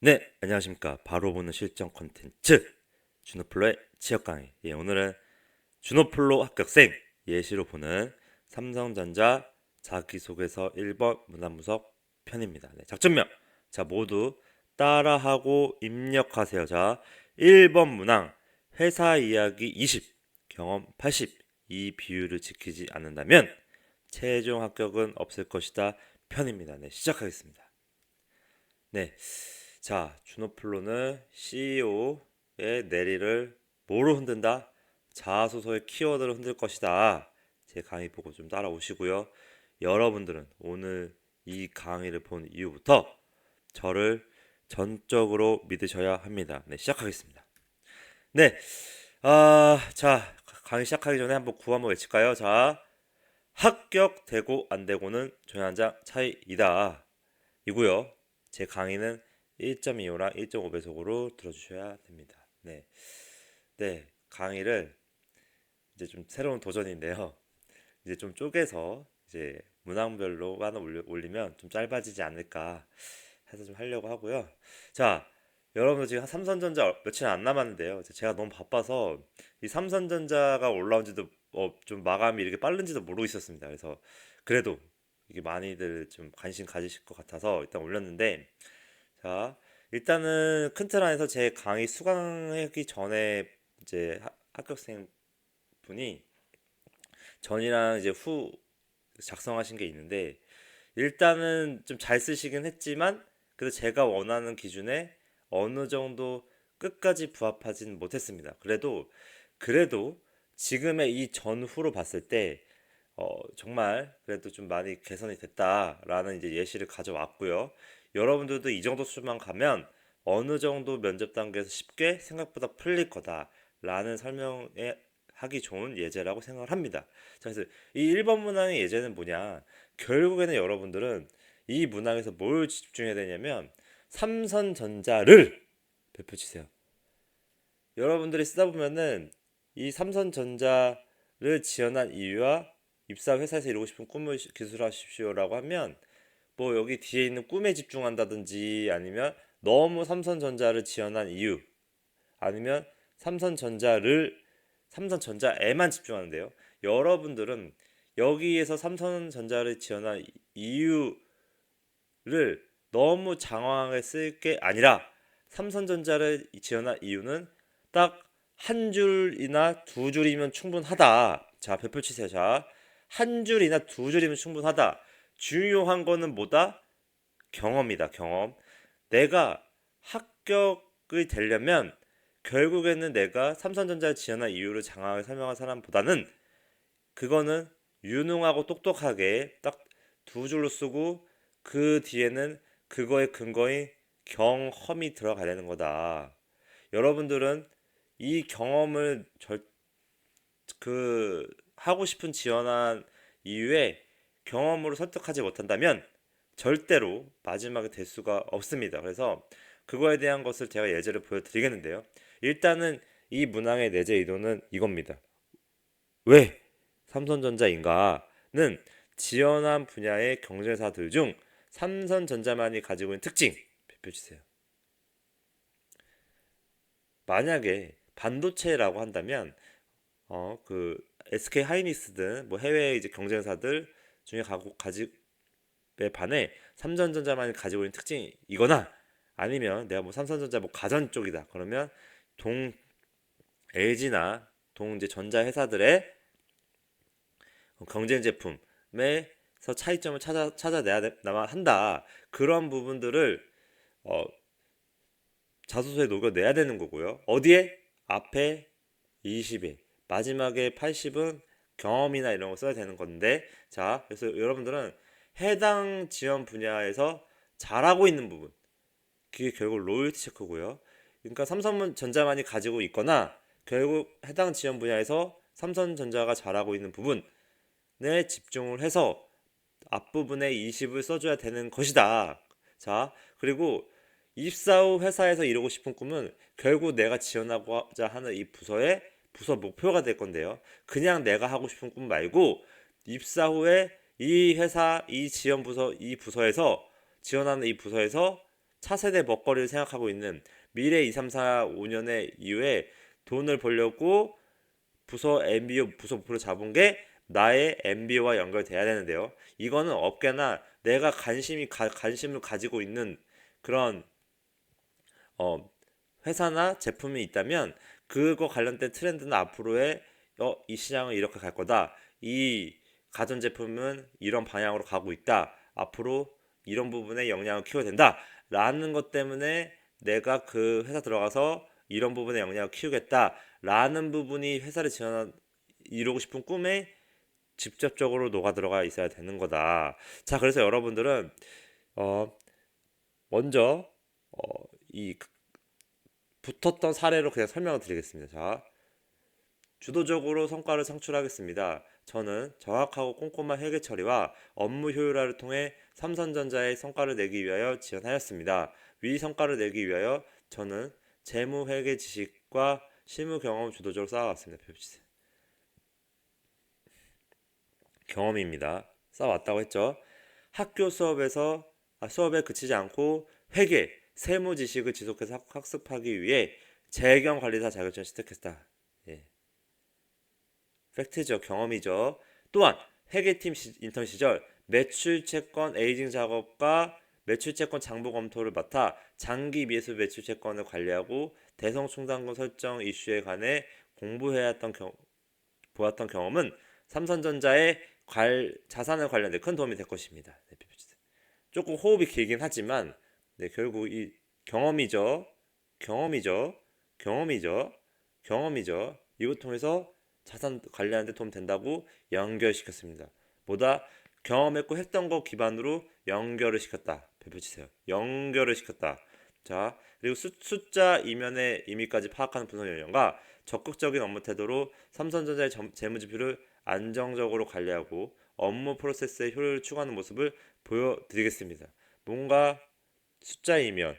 네, 안녕하십니까. 바로 보는 실전 콘텐츠 준호플로의 취업 강의. 오늘은 준호플로 합격생 예시로 보는 삼성전자 자기소개서 1번 문안분석 편입니다. 작전명. 자, 모두 따라하고 입력하세요. 자, 1번 문항 회사 이야기 20, 경험 80. 이 비율을 지키지 않는다면 최종 합격은 없을 것이다 편입니다. 시작하겠습니다. 자, 준호플로는 CEO의 내리를 뭐로 흔든다? 자아소서의 키워드를 흔들 것이다. 제 강의 보고 좀 따라오시고요. 여러분들은 오늘 이 강의를 본 이후부터 저를 전적으로 믿으셔야 합니다. 시작하겠습니다. 네, 자, 강의 시작하기 전에 한번 구호 한번 외칠까요? 자, 합격되고 안 되고는 조연장 차이이다. 이고요. 제 강의는 1.25랑 1.5배속으로 들어주셔야 됩니다. 강의를 이제 좀 새로운 도전인데요. 이제 좀 쪼개서 이제 문항별로 하나 올리면 좀 짧아지지 않을까 해서 좀 하려고 하고요. 자, 여러분들 지금 삼성전자 며칠 안 남았는데요. 제가 너무 바빠서 이 삼성전자가 올라온지도 좀 마감이 이렇게 빠른지도 모르고 있었습니다. 그래서 그래도 이게 많이들 좀 관심 가지실 것 같아서 일단 올렸는데, 자, 일단은 큰 틀 안에서 제 강의 수강하기 전에 이제 합격생 분이 전이랑 이제 후 작성하신 게 있는데, 일단은 좀 잘 쓰시긴 했지만 그래도 제가 원하는 기준에 어느 정도 끝까지 부합하진 못했습니다. 그래도 지금의 이 전후로 봤을 때 정말 그래도 좀 많이 개선이 됐다라는 이제 예시를 가져왔고요. 여러분들도 이 정도 수만 가면 어느 정도 면접 단계에서 쉽게 생각보다 풀릴 거다라는 설명에 하기 좋은 예제라고 생각을 합니다. 자, 그래서 이 1번 문항의 예제는 뭐냐? 결국에는 여러분들은 이 문항에서 뭘 집중해야 되냐면 삼성전자를 펼치세요. 여러분들이 쓰다 보면은 이 삼성전자를 지원한 이유와 입사 회사에서 이루고 싶은 꿈을 기술하십시오라고 하면 뭐 여기 뒤에 있는 꿈에 집중한다든지, 아니면 너무 삼성전자를 지원한 이유, 아니면 삼성전자에만 집중하는데요. 여러분들은 여기에서 삼성전자를 지원한 이유를 너무 장황하게 쓸 게 아니라 삼성전자를 지원한 이유는 딱 한 줄이나 두 줄이면 충분하다. 자, 별표 치세요. 자, 한 줄이나 두 줄이면 충분하다. 중요한 거는 뭐다? 경험이다. 경험. 내가 합격이 되려면 결국에는 내가 삼성전자를 지원한 이유를 장황하게 설명한 사람보다는 그거는 유능하고 똑똑하게 딱 두 줄로 쓰고 그 뒤에는 그거의 근거인 경험이 들어가야 되는 거다. 여러분들은 이 경험을 하고 싶은 지원한 이유에 경험으로 설득하지 못한다면 절대로 마지막에 될 수가 없습니다. 그래서 그거에 대한 것을 제가 예제를 보여드리겠는데요. 일단은 이 문항의 내재 의도는 이겁니다. 왜 삼성전자인가는 지원한 분야의 경쟁사들 중 삼성전자만이 가지고 있는 특징 발표 주세요. 만약에 반도체라고 한다면 그 SK 하이닉스든 뭐 해외 이제 경쟁사들 중에 가집에 반해 삼성전자만이 가지고 있는 특징이 이거나, 아니면 내가 뭐 삼성전자 뭐 가전 쪽이다 그러면 동 LG나 동 이제 전자 회사들의 경쟁 제품에서 차이점을 찾아내야 한다. 그런 부분들을 어, 자소서에 녹여내야 되는 거고요. 어디에? 앞에 20에 마지막에 80은 경험이나 이런 거 써야 되는 건데, 자, 그래서 여러분들은 해당 지원 분야에서 잘하고 있는 부분, 그게 결국 로열티 체크고요. 그러니까 삼성전자만이 가지고 있거나 결국 해당 지원 분야에서 삼성전자가 잘하고 있는 부분에 집중을 해서 앞부분에 20을 써줘야 되는 것이다. 자, 그리고 입사 후 회사에서 이루고 싶은 꿈은 결국 내가 지원하고자 하는 이 부서의 부서 목표가 될 건데요. 그냥 내가 하고 싶은 꿈 말고 입사 후에 이 회사, 이 지원 부서, 이 부서에서 지원하는 이 부서에서 차세대 먹거리를 생각하고 있는 미래 2, 3, 4, 5년의 이후에 돈을 벌려고 부서 MBO 부서 목표를 잡은 게 나의 MBO와 연결돼야 되는데요. 이거는 업계나 내가 관심을 가지고 있는 그런 어, 회사나 제품이 있다면 그거 관련된 트렌드는 앞으로의 이 시장은 이렇게 갈 거다. 이 가전제품은 이런 방향으로 가고 있다. 앞으로 이런 부분에 영향을 키워야 된다. 라는 것 때문에 내가 그 회사 들어가서 이런 부분에 영향을 키우겠다. 라는 부분이 회사를 이루고 싶은 꿈에 직접적으로 녹아 들어가 있어야 되는 거다. 자, 그래서 여러분들은 어, 먼저 이 붙었던 사례로 그냥 설명을 드리겠습니다. 자, 주도적으로 성과를 창출하겠습니다. 저는 정확하고 꼼꼼한 회계 처리와 업무 효율화를 통해 삼성전자의 성과를 내기 위하여 지원하였습니다. 위 성과를 내기 위하여 저는 재무 회계 지식과 실무 경험을 주도적으로 쌓아왔습니다. 봅시다. 경험입니다. 쌓아왔다고 했죠. 학교 수업에 그치지 않고 회계, 세무 지식을 지속해서 학습하기 위해 재경관리사 자격증을 취득했다. 예. 팩트죠. 경험이죠. 또한 회계팀 인턴 시절 매출채권 에이징 작업과 매출채권 장부 검토를 맡아 장기 미수 매출채권을 관리하고 대성충당금 설정 이슈에 관해 보았던 경험은 삼성전자의 자산에 관련돼 큰 도움이 될 것입니다. 네, 조금 호흡이 길긴 하지만 네, 결국 이 경험이죠. 경험이죠. 경험이죠. 경험이죠. 이걸 통해서 자산 관리하는 데 도움 된다고 연결시켰습니다. 보다 경험했고 했던 거 기반으로 연결을 시켰다. 펼쳐주세요. 연결을 시켰다. 자, 그리고 숫자 이면의 의미까지 파악하는 분석 역량과 적극적인 업무 태도로 삼성전자의 재무지표를 안정적으로 관리하고 업무 프로세스의 효율을 추구하는 모습을 보여드리겠습니다. 뭔가 숫자이면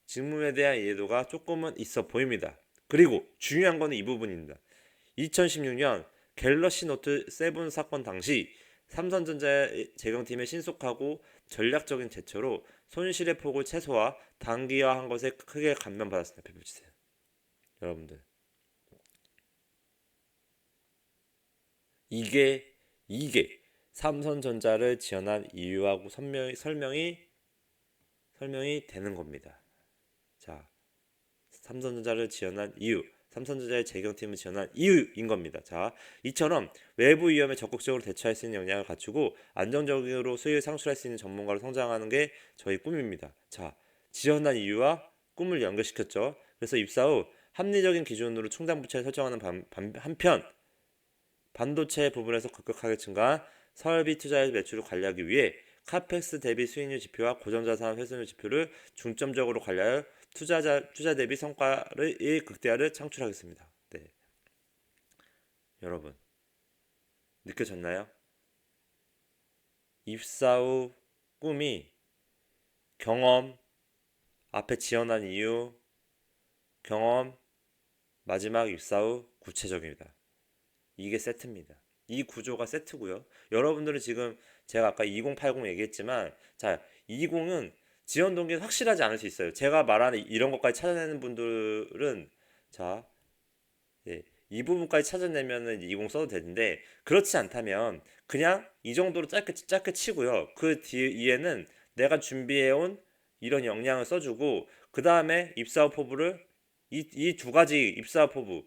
직무에 대한 이해도가 조금은 있어 보입니다. 그리고 중요한 거는 이 부분입니다. 2016년 갤럭시 노트 7 사건 당시 삼성전자의 재경팀의 신속하고 전략적인 대처로 손실의 폭을 최소화, 단기화한 것에 크게 감명받았습니다. 펼쳐주세요. 여러분들. 이게 삼성전자를 지원한 이유하고 설명이 되는 겁니다. 자, 삼성전자를 지원한 이유, 삼성전자의 재경팀을 지원한 이유인 겁니다. 자, 이처럼 외부 위험에 적극적으로 대처할 수 있는 역량을 갖추고 안정적으로 수익을 창출할 수 있는 전문가로 성장하는 게 저희 꿈입니다. 자, 지원한 이유와 꿈을 연결시켰죠. 그래서 입사 후 합리적인 기준으로 충당 부채를 설정하는 한편 반도체 부분에서 급격하게 증가한 설비 투자의 매출을 관리하기 위해 카펙스 대비 수익률 지표와 고정자산 회수율 지표를 중점적으로 관리하여 투자 대비 성과의 극대화를 창출하겠습니다. 네. 여러분 느껴졌나요? 입사 후 꿈이 경험, 앞에 지원한 이유, 경험, 마지막 입사 후 구체적입니다. 이게 세트입니다. 이 구조가 세트고요. 여러분들은 지금 제가 아까 2080 얘기했지만 자, 20은 지원 동기는 확실하지 않을 수 있어요. 제가 말하는 이런 것까지 찾아내는 분들은 자, 예, 이 부분까지 찾아내면은 20 써도 되는데 그렇지 않다면 그냥 이 정도로 짧게 치고요. 그 뒤에는 내가 준비해온 이런 역량을 써주고 그 다음에 입사후 포부를 이 두 가지 입사후 포부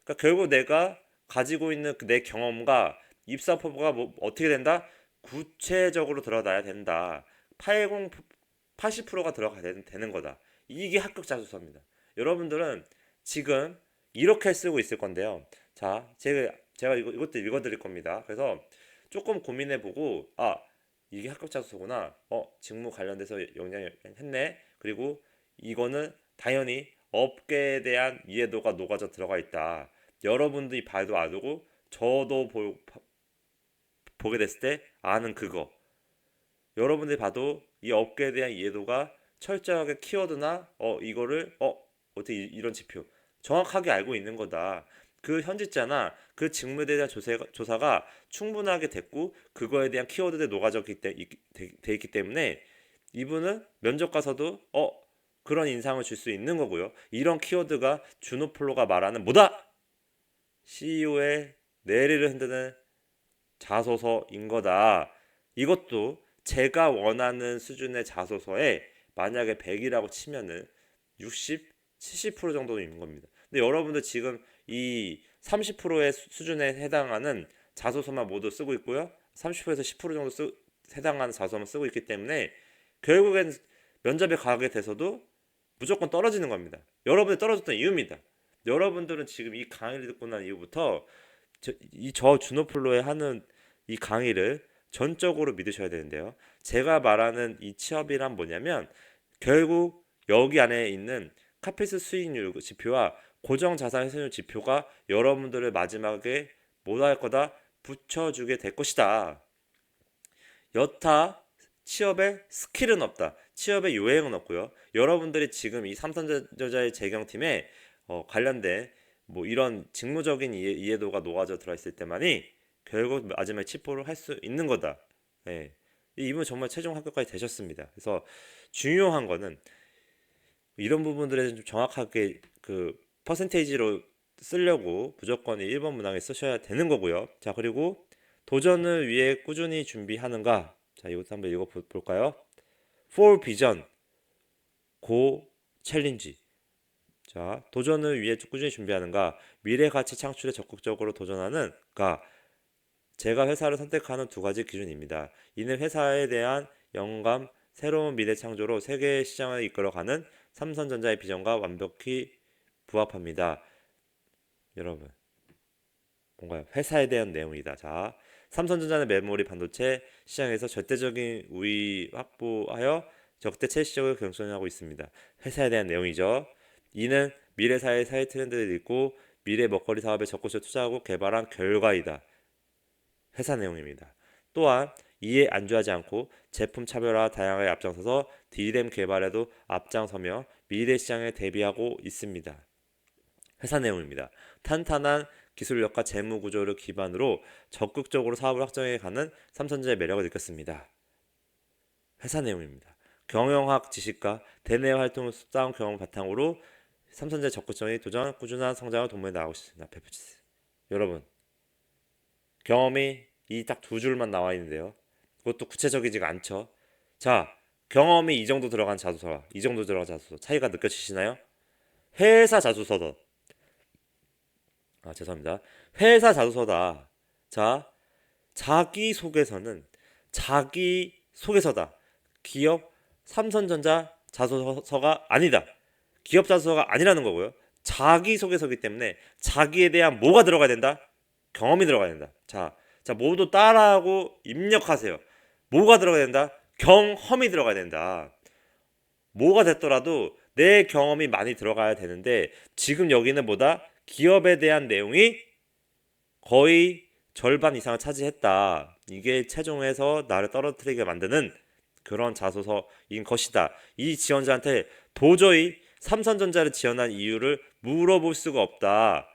그러니까 결국 내가 가지고 있는 내 경험과 입사 포부가 뭐 어떻게 된다? 구체적으로 들어가야 된다. 80%가 들어가야 되는 거다. 이게 합격 자소서입니다. 여러분들은 지금 이렇게 쓰고 있을 건데요. 자, 제가 이것도 읽어드릴 겁니다. 그래서 조금 고민해보고 이게 합격 자소서구나. 직무 관련돼서 영향 했네. 그리고 이거는 당연히 업계에 대한 이해도가 녹아져 들어가 있다. 여러분들이 봐도 알고 저도 보게 됐을 때 아는 그거 여러분들이 봐도 이 업계에 대한 이해도가 철저하게 키워드나 이거를 어떻게 이런 지표 정확하게 알고 있는 거다. 그 현직자나 그 직무에 대한 조사가 충분하게 됐고 그거에 대한 키워드에 녹아져 돼 있기 때문에 이분은 면접 가서도 그런 인상을 줄 수 있는 거고요. 이런 키워드가 주노플로가 말하는 뭐다? CEO의 내리를 흔드는 자소서인 거다. 이것도 제가 원하는 수준의 자소서에 만약에 100이라고 치면은 60, 70% 정도는 있는 겁니다. 근데 여러분들 지금 이 30%의 수준에 해당하는 자소서만 모두 쓰고 있고요. 30%에서 10% 정도 해당하는 자소서만 쓰고 있기 때문에 결국엔 면접에 가게 돼서도 무조건 떨어지는 겁니다. 여러분이 떨어졌던 이유입니다. 여러분들은 지금 이 강의를 듣고 난 이후부터 저 주노플로에 하는 이 강의를 전적으로 믿으셔야 되는데요. 제가 말하는 이 취업이란 뭐냐면 결국 여기 안에 있는 카피스 수익률 지표와 고정 자산 회수율 지표가 여러분들을 마지막에 못할 거다 붙여주게 될 것이다. 여타 취업에 스킬은 없다. 취업에 요행은 없고요. 여러분들이 지금 이 삼성전자의 재경팀에 관련된 뭐 이런 직무적인 이해도가 녹아져 들어있을 때만이 결국 마지막에 치포를 할 수 있는 거다. 예. 이분 정말 최종 합격까지 되셨습니다. 그래서 중요한 거는 이런 부분들에 좀 정확하게 그 퍼센테이지로 쓰려고 무조건 1번 문항에 쓰셔야 되는 거고요. 자, 그리고 도전을 위해 꾸준히 준비하는가? 자, 이것도 한번 읽어 볼까요? For vision, go challenge. 자, 도전을 위해 꾸준히 준비하는가? 미래 가치 창출에 적극적으로 도전하는가? 제가 회사를 선택하는 두 가지 기준입니다. 이는 회사에 대한 영감, 새로운 미래 창조로 세계 시장을 이끌어가는 삼성전자의 비전과 완벽히 부합합니다. 여러분, 뭔가요? 회사에 대한 내용이다. 자, 삼성전자는 메모리 반도체 시장에서 절대적인 우위 확보하여 적대 최시적을 경선하고 있습니다. 회사에 대한 내용이죠. 이는 미래 사회 트렌드를 읽고 미래 먹거리 사업에 적극적으로 투자하고 개발한 결과이다. 회사 내용입니다. 또한 이에 안주하지 않고 제품 차별화 다양하게 앞장서서 D램 개발에도 앞장서며 미래 시장에 대비하고 있습니다. 회사 내용입니다. 탄탄한 기술력과 재무 구조를 기반으로 적극적으로 사업을 확장해 가는 삼성전자의 매력을 느꼈습니다. 회사 내용입니다. 경영학 지식과 대내 활동을 쌓은 경험을 바탕으로 삼성전자의 적극적인 도전, 꾸준한 성장을 도모해 나가고 있습니다. 여러분, 경험이 이 딱 두 줄만 나와 있는데요. 그것도 구체적이지가 않죠. 자, 경험이 이 정도 들어간 자소서와 이 정도 들어간 자소서 차이가 느껴지시나요? 회사 자소서다. 죄송합니다. 회사 자소서다. 자, 자기소개서는 자기소개서다. 기업 삼성전자 자소서가 아니다. 기업 자소서가 아니라는 거고요. 자기소개서이기 때문에 자기에 대한 뭐가 들어가야 된다? 경험이 들어가야 된다. 자, 모두 따라하고 입력하세요. 뭐가 들어가야 된다? 경험이 들어가야 된다. 뭐가 됐더라도 내 경험이 많이 들어가야 되는데 지금 여기는 뭐다? 기업에 대한 내용이 거의 절반 이상을 차지했다. 이게 최종에서 나를 떨어뜨리게 만드는 그런 자소서인 것이다. 이 지원자한테 도저히 삼성전자를 지원한 이유를 물어볼 수가 없다.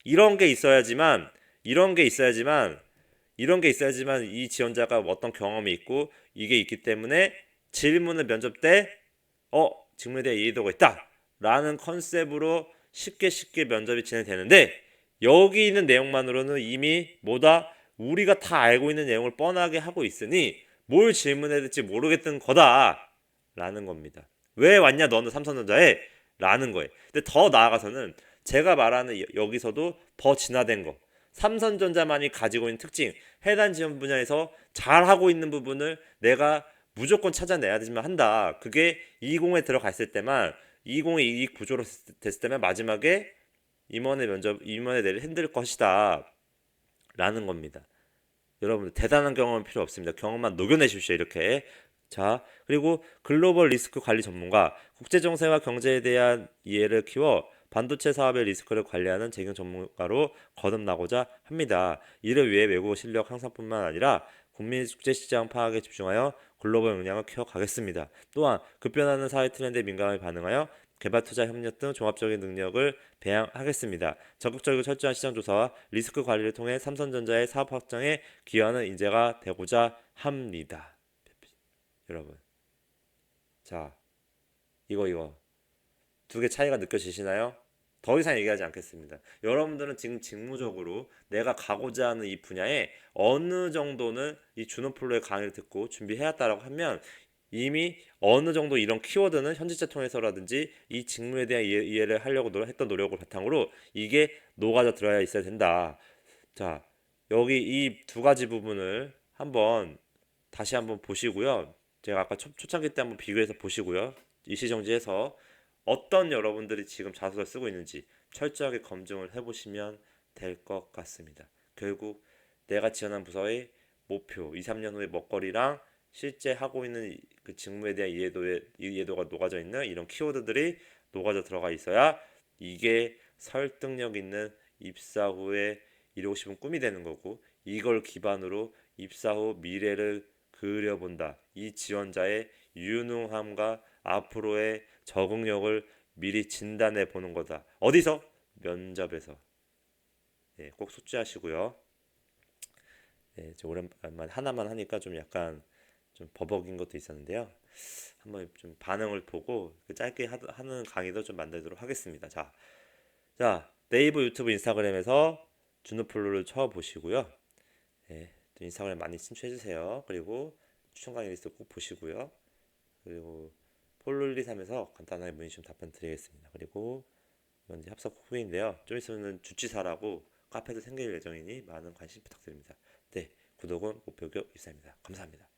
이런 게 있어야지만 이 지원자가 어떤 경험이 있고 이게 있기 때문에 질문을 면접 때 직무에 대해 이해도가 있다 라는 컨셉으로 쉽게 면접이 진행되는데 여기 있는 내용만으로는 이미 뭐다 우리가 다 알고 있는 내용을 뻔하게 하고 있으니 뭘 질문해야 될지 모르겠던 거다 라는 겁니다. 왜 왔냐 너는 삼성전자에 라는 거예요. 근데 더 나아가서는 제가 말하는 여기서도 더 진화된 거 삼성전자만이 가지고 있는 특징 해당 지원 분야에서 잘하고 있는 부분을 내가 무조건 찾아내야 되지만 한다. 그게 20에 들어갔을 때만 20이 이 구조로 됐을 때만 마지막에 임원의 내를 흔들 것이다 라는 겁니다. 여러분들 대단한 경험은 필요 없습니다. 경험만 녹여내십시오. 이렇게. 자, 그리고 글로벌 리스크 관리 전문가, 국제 정세와 경제에 대한 이해를 키워 반도체 사업의 리스크를 관리하는 재경 전문가로 거듭나고자 합니다. 이를 위해 외국어 실력 향상뿐만 아니라 국민 국제 시장 파악에 집중하여 글로벌 역량을 키워가겠습니다. 또한 급변하는 사회 트렌드에 민감하게 반응하여 개발 투자 협력 등 종합적인 능력을 배양하겠습니다. 적극적이고 철저한 시장 조사와 리스크 관리를 통해 삼성전자의 사업 확장에 기여하는 인재가 되고자 합니다. 여러분, 자, 이거 두 개 차이가 느껴지시나요? 더 이상 얘기하지 않겠습니다. 여러분들은 지금 직무적으로 내가 가고자 하는 이 분야에 어느 정도는 이 주노플로의 강의를 듣고 준비해왔다라고 하면 이미 어느 정도 이런 키워드는 현지차 통해서라든지 이 직무에 대한 이해를 하려고 했던 노력을 바탕으로 이게 녹아져 들어야 있어야 된다. 자, 여기 이 두 가지 부분을 다시 한번 보시고요. 제가 아까 초창기 때 한번 비교해서 보시고요. 일시정지해서 어떤 여러분들이 지금 자소서 쓰고 있는지 철저하게 검증을 해보시면 될 것 같습니다. 결국 내가 지원한 부서의 목표, 2, 3년 후의 먹거리랑 실제 하고 있는 그 직무에 대한 이해도가 녹아져 있는 이런 키워드들이 녹아져 들어가 있어야 이게 설득력 있는 입사 후에 이루고 싶은 꿈이 되는 거고, 이걸 기반으로 입사 후 미래를 그려본다. 이 지원자의 유능함과 앞으로의 적응력을 미리 진단해 보는 거다. 어디서? 면접에서. 네, 꼭 숙지하시고요. 네, 오랜만에 하나만 하니까 좀 약간 좀 버벅인 것도 있었는데요. 한번 좀 반응을 보고 짧게 하는 강의도 좀 만들도록 하겠습니다. 자, 네이버, 유튜브, 인스타그램에서 주누플루를 쳐보시고요. 네, 또 인스타그램 많이 친추해주세요. 그리고 추천 강의 리스트 꼭 보시고요. 그리고 폴룰리3에서 간단하게 문의 좀 답변 드리겠습니다. 그리고 이건 이제 합격 후인데요. 좀 있으면 주치사라고 카페도 생길 예정이니 많은 관심 부탁드립니다. 네, 구독은 목표교 입사입니다. 감사합니다.